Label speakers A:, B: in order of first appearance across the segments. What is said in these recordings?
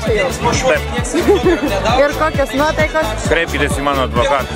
A: čia jau. Ir kokios nuotaikos?
B: Kreipkitės į mano advokatą.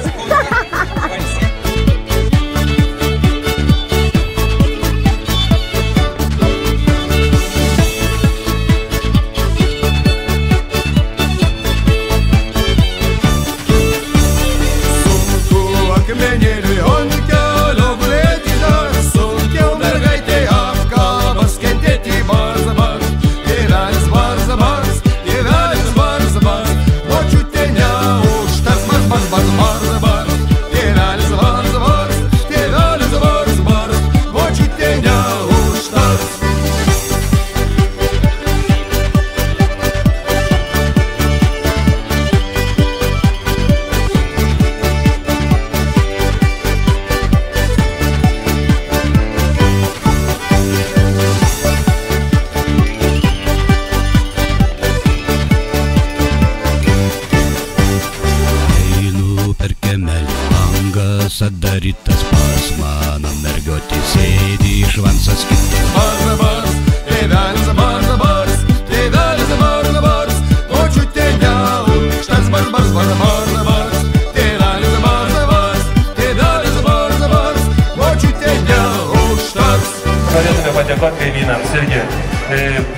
C: Adarytas pas mano mergiotė sėdi švansas kitas.
D: Barzabars, tėvelis barzabars, tėvelis barzabars, močiutė neužtas barzabars, barzabars, tėvelis barzabars, tėvelis barzabars, močiutė neužtas.
E: Norėtume padėkoti kaimynams irgi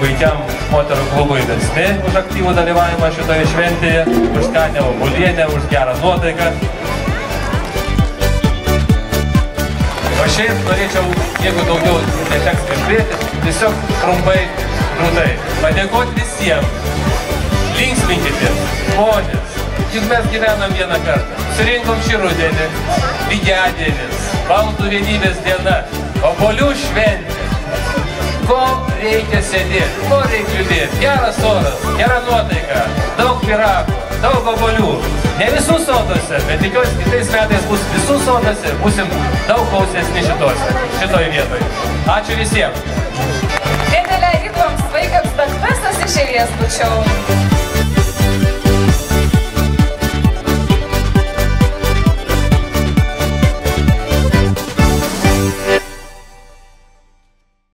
E: puikiam moterų klubui Versmė už aktyvų dalyvavimą šitoje šventėje, už skanią obuolienę, už gerą nuotaiką. O šiaip norėčiau, jeigu daugiau neteks kalbėti, tiesiog trumpai, drūtai padėkoti visiems. Linksminkitės, žmonės, juk mes gyvenam vieną kartą. Surinkom šį rudenį, lygiadienis, baldų vienybės diena, obuolių šventė. Ko reikia sėdėti, ko reikia judėti? Geras oras, gera nuotaika, daug pyragų, daug obuolių. Ne visų sodose, bet tikiuosi kitais metais bus visų sodose, būsim daug klausesni šitoj vietoj. Ačiū visiems.
F: Didelė rytoms vaikams, bet visas iš eilės būčiau.